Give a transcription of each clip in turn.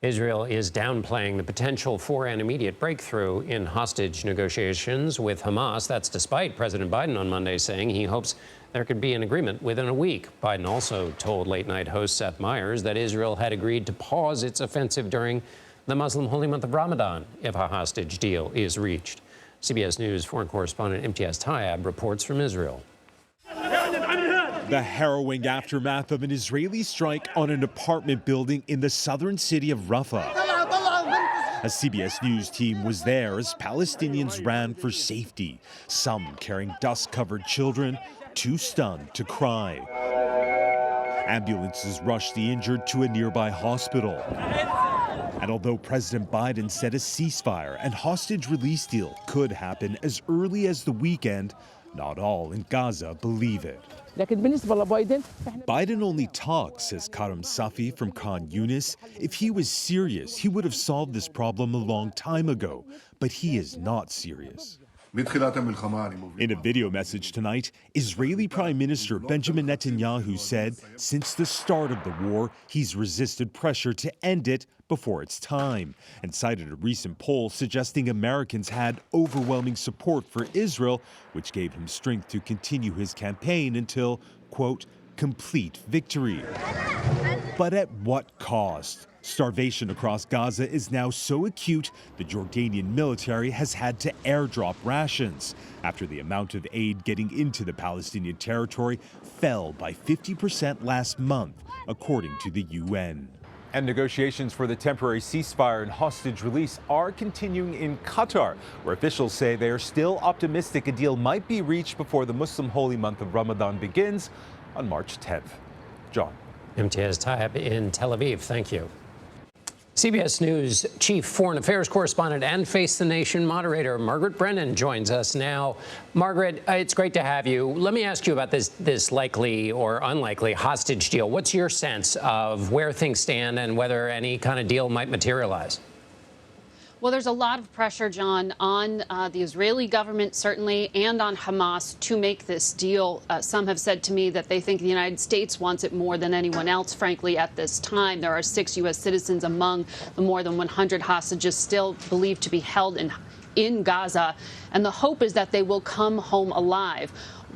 Israel is downplaying the potential for an immediate breakthrough in hostage negotiations with Hamas. That's despite President Biden on Monday saying he hopes there could be an agreement within a week. Biden also told late-night host Seth Meyers that Israel had agreed to pause its offensive during the Muslim holy month of Ramadan if a hostage deal is reached. CBS News foreign correspondent Imtiaz Tyab reports from Israel. The harrowing aftermath of an Israeli strike on an apartment building in the southern city of Rafah. A CBS News team was there as Palestinians ran for safety, some carrying dust-covered children, too stunned to cry. Ambulances rushed the injured to a nearby hospital. And although President Biden said a ceasefire and hostage release deal could happen as early as the weekend, not all in Gaza believe it. Biden only talks, says Karim Safi from Khan Yunis. If he was serious, he would have solved this problem a long time ago. But he is not serious. In a video message tonight, Israeli Prime Minister Benjamin Netanyahu said since the start of the war, he's resisted pressure to end it before it's time, and cited a recent poll suggesting Americans had overwhelming support for Israel, which gave him strength to continue his campaign until, quote, complete victory. But at what cost? Starvation across Gaza is now so acute, the Jordanian military has had to airdrop rations after the amount of aid getting into the Palestinian territory fell by 50% last month, according to the UN. And negotiations for the temporary ceasefire and hostage release are continuing in Qatar, where officials say they are still optimistic a deal might be reached before the Muslim holy month of Ramadan begins on March 10th. John. Imtiaz Tyab in Tel Aviv. Thank you. CBS News chief foreign affairs correspondent and Face the Nation moderator Margaret Brennan joins us now. Margaret, it's great to have you. Let me ask you about this likely or unlikely hostage deal. What's your sense of where things stand and whether any kind of deal might materialize? Well, there's a lot of pressure, John, on the Israeli government, certainly, and on Hamas to make this deal. Some have said to me that they think the United States wants it more than anyone else, frankly, at this time. There are 6 U.S. citizens among the more than 100 hostages still believed to be held in Gaza. And the hope is that they will come home alive.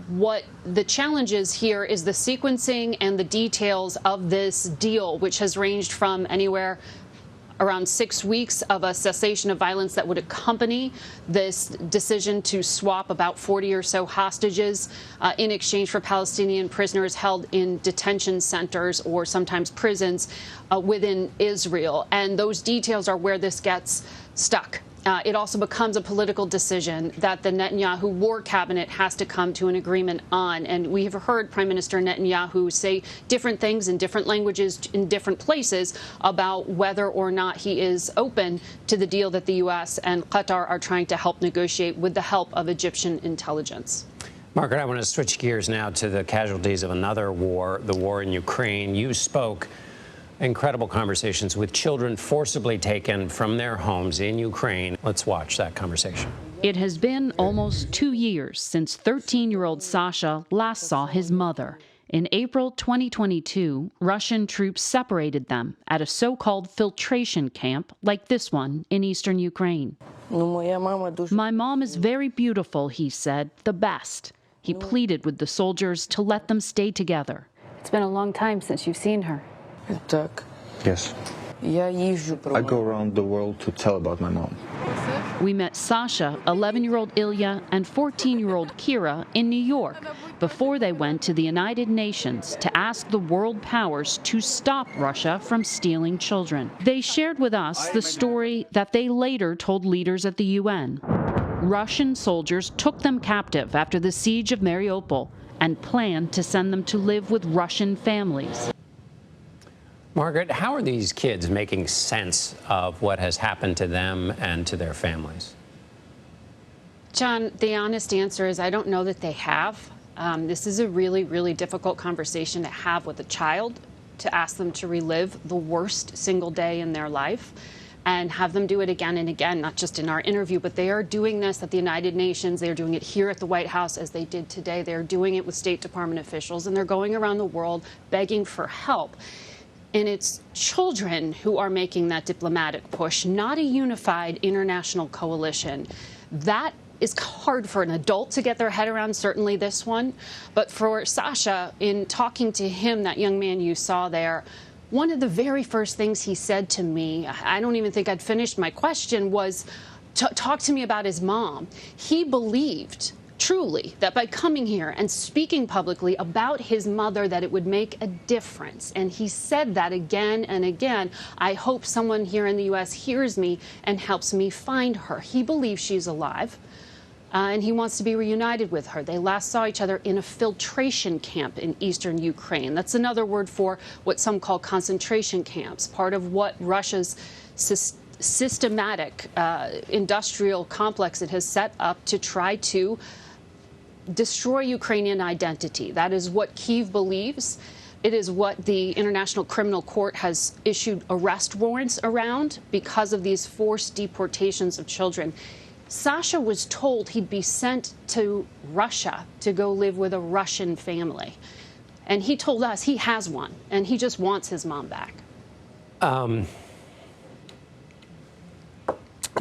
What the challenge is here is the sequencing and the details of this deal, which has ranged from anywhere around 6 weeks of a cessation of violence that would accompany this decision to swap about 40 or so hostages in exchange for Palestinian prisoners held in detention centers or sometimes prisons within Israel. And those details are where this gets stuck. It also becomes a political decision that the Netanyahu war cabinet has to come to an agreement on. And we have heard Prime Minister Netanyahu say different things in different languages in different places about whether or not he is open to the deal that the U.S. and Qatar are trying to help negotiate with the help of Egyptian intelligence. Margaret, I want to switch gears now to the casualties of another war, the war in Ukraine. You spoke incredible conversations with children forcibly taken from their homes in Ukraine. Let's watch that conversation. It has been almost 2 years since 13-year-old Sasha last saw his mother. In April 2022, Russian troops separated them at a so-called filtration camp like this one in eastern Ukraine. My mom is very beautiful, he said, the best. He pleaded with the soldiers to let them stay together. It's been a long time since you've seen her. Yes. I go around the world to tell about my mom. We met Sasha, 11-year-old Ilya, and 14-year-old Kira in New York before they went to the United Nations to ask the world powers to stop Russia from stealing children. They shared with us the story that they later told leaders at the UN. Russian soldiers took them captive after the siege of Mariupol and planned to send them to live with Russian families. Margaret, how are these kids making sense of what has happened to them and to their families? John, the honest answer is I don't know that they have. This is a really, really difficult conversation to have with a child, to ask them to relive the worst single day in their life and have them do it again and again, not just in our interview, but they are doing this at the United Nations. They are doing it here at the White House as they did today. They are doing it with State Department officials, and they're going around the world begging for help. And it's children who are making that diplomatic push, not a unified international coalition. That is hard for an adult to get their head around, certainly this one. But for Sasha, in talking to him, that young man you saw there, one of the very first things he said to me, I don't even think I'd finished my question, was talk to me about his mom. He believed truly that by coming here and speaking publicly about his mother, that it would make a difference. And he said that again and again. I hope someone here in the U.S. hears me and helps me find her. He believes she's alive. And he wants to be reunited with her. They last saw each other in a filtration camp in eastern Ukraine. That's another word for what some call concentration camps, part of what Russia's systematic industrial complex it has set up to try to destroy Ukrainian identity. That is what Kyiv believes. It is what the International Criminal Court has issued arrest warrants around because of these forced deportations of children. Sasha was told he'd be sent to Russia to go live with a Russian family. And he told us he has one, and he just wants his mom back.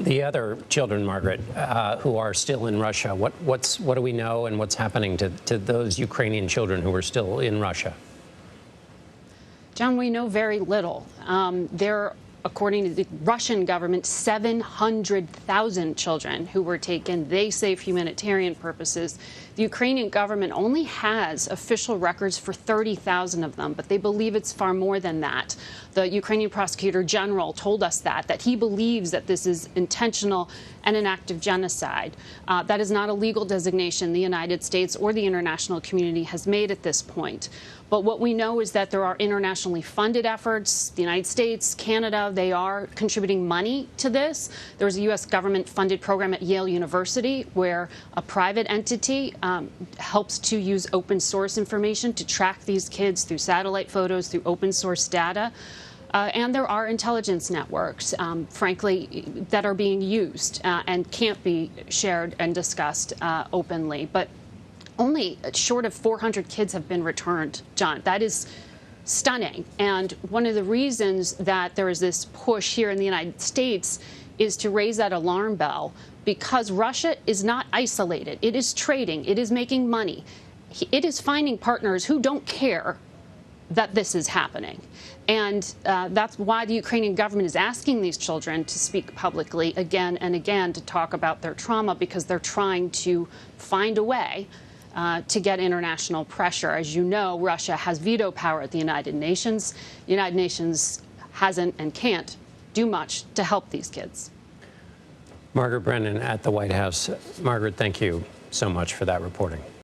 The other children, Margaret, who are still in Russia, what do we know and what's happening to those Ukrainian children who are still in Russia? John, we know very little. There, according to the Russian government, 700,000 children who were taken. They say for humanitarian purposes. The Ukrainian government only has official records for 30,000 of them, but they believe it's far more than that. The Ukrainian prosecutor general told us that he believes that this is intentional and an act of genocide. That is not a legal designation the United States or the international community has made at this point. But what we know is that there are internationally funded efforts. The United States, Canada, they are contributing money to this. There's a U.S. government-funded program at Yale University where a private entity helps to use open source information to track these kids through satellite photos, through open source data. And there are intelligence networks, frankly, that are being used and can't be shared and discussed openly. But only short of 400 kids have been returned, John. That is stunning. And one of the reasons that there is this push here in the United States is to raise that alarm bell, because Russia is not isolated. It is trading. It is making money. It is finding partners who don't care that this is happening. And that's why the Ukrainian government is asking these children to speak publicly again and again to talk about their trauma, because they're trying to find a way to get international pressure. As you know, Russia has veto power at the United Nations. The United Nations hasn't and can't do much to help these kids. Margaret Brennan at the White House. Margaret, thank you so much for that reporting.